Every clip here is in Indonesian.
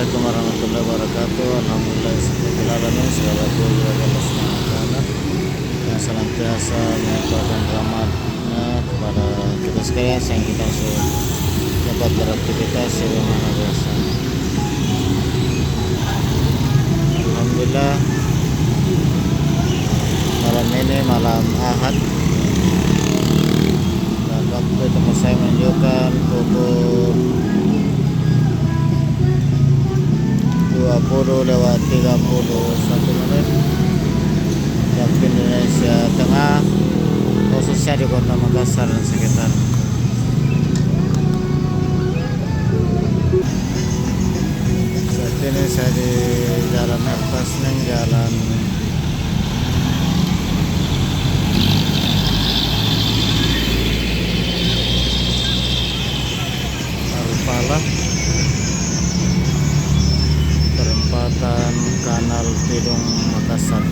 Assalamualaikum warahmatullahi wabarakatuh. Alhamdulillah alamin, segala puji bagi Allah Subhanahu wa taala yang senantiasa melimpahkan rahmatnya kepada kita sekalian sehingga kita masuk dapat beraktivitas sebagaimana biasa. Alhamdulillah, malam ini malam Ahad dan waktu tempat saya menunjukkan pukul 20:31 waktu Indonesia Tengah, khususnya di Kota Makassar dan sekitar. Saat ini saya di Jalan Erpasneng, Jalan Alfalah, perempatan Kanal Tidung Makassar.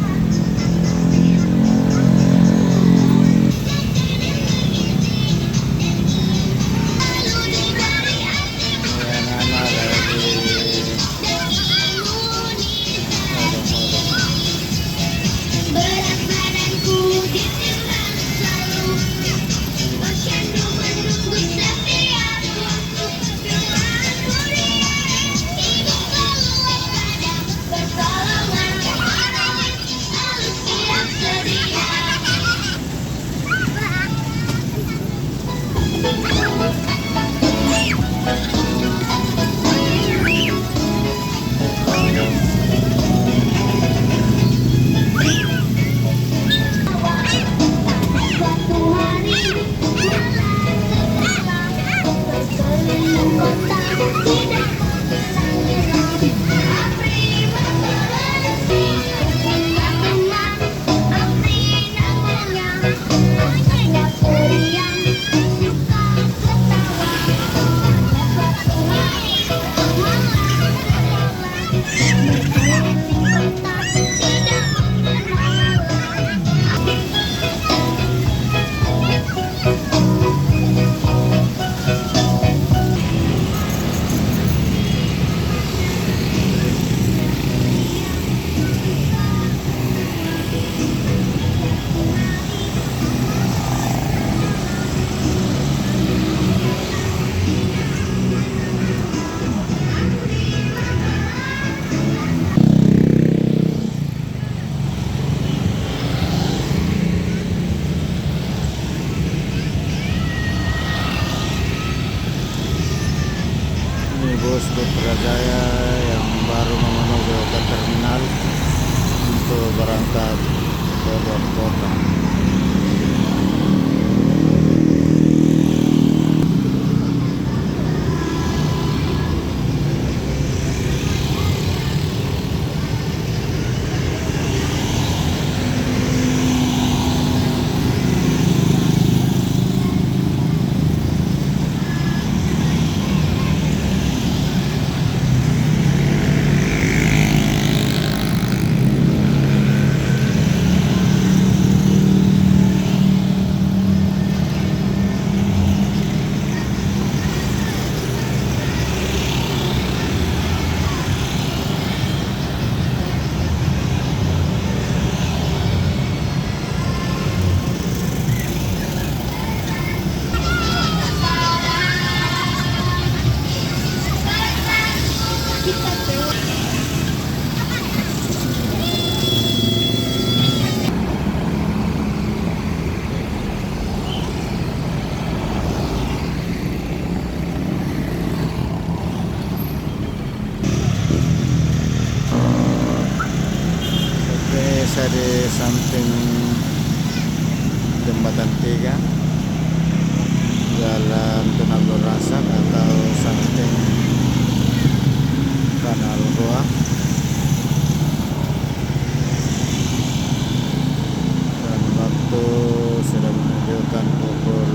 Bus Putrajaya yang baru memenuhi ke terminal untuk berangkat ke luar kota. Saya di samping jembatan 3 Jalan Tunabur Rasak atau samping Kanal Goa, dan waktu sudah menunjukkan pukul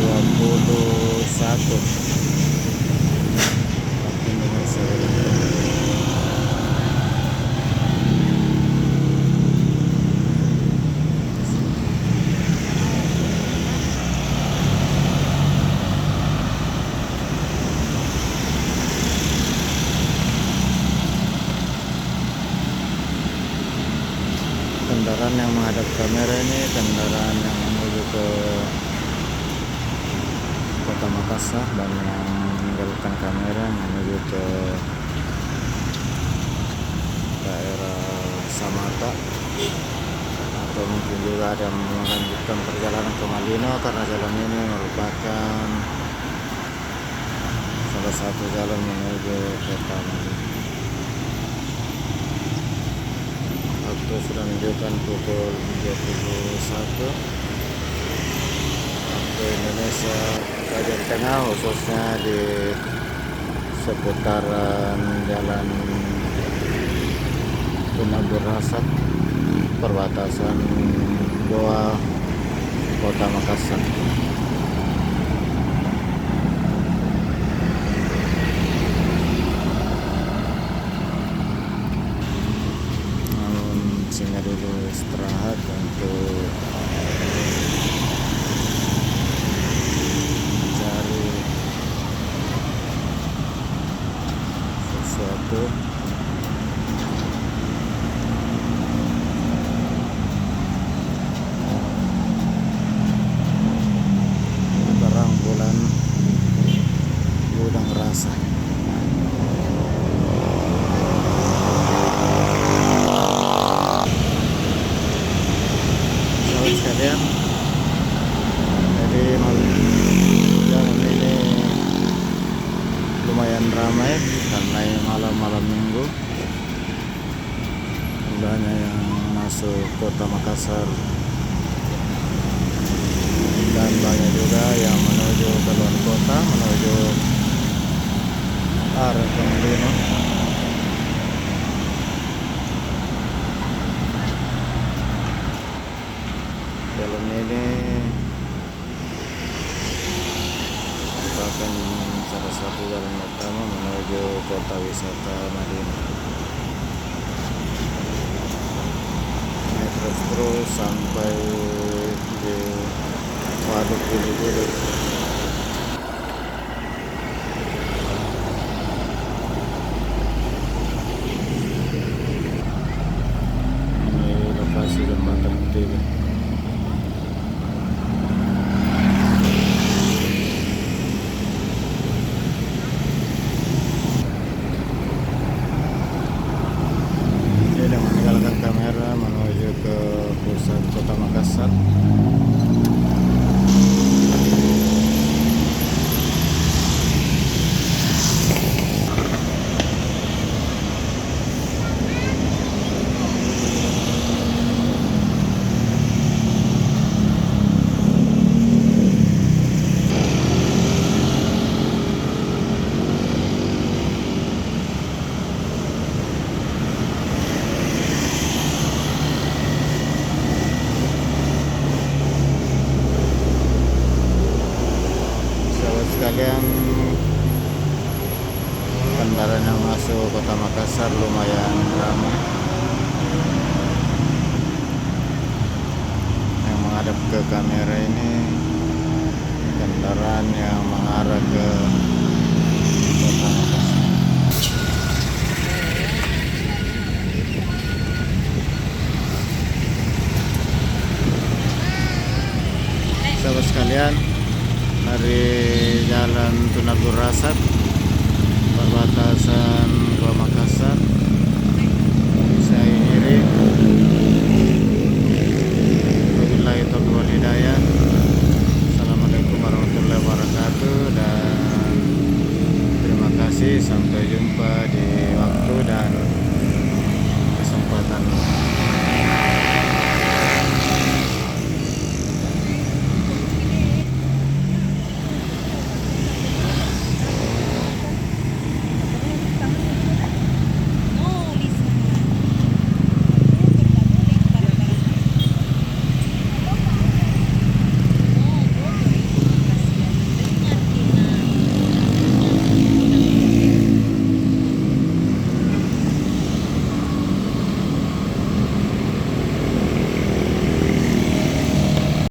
21 waktu Indonesia. kendaraan yang menghadap kamera ini kendaraan yang menuju ke Kota Makassar, dan yang meninggalkan kamera menuju ke daerah Samata, atau mungkin juga ada yang melanjutkan perjalanan ke Malino, karena jalan ini merupakan salah satu jalan menuju kota Malino. Waktu sudah menunjukkan pukul 21 waktu Indonesia bagian tengah, khususnya di seputaran jalan Tunabur Rasat, perbatasan Goa, Kota Makassar. Sehingga dulu istirahat untuk mencari sesuatu. Ini barang bulan gudang rasa. Sekalian, jadi jalan ini lumayan ramai karena malam minggu, banyak yang masuk Kota Makassar dan banyak juga yang menuju ke luar kota, menuju arah ke Malino. Jalan ini merupakan salah satu jalan utama menuju kota wisata Malino. Naik terus sampai di Waduk Bulu-Bulu. Ini lokasi jembatan Tiga. Meninggalkan kamera menuju ke pusat Kota Makassar. Sekalian, kendaraan yang masuk Kota Makassar lumayan ramai. Yang menghadap ke kamera ini kendaraan yang mengarah ke Kota Makassar. Sahabat sekalian, dari jalan Tunabur Rasat, perbatasan Goa Makassar, saya kiri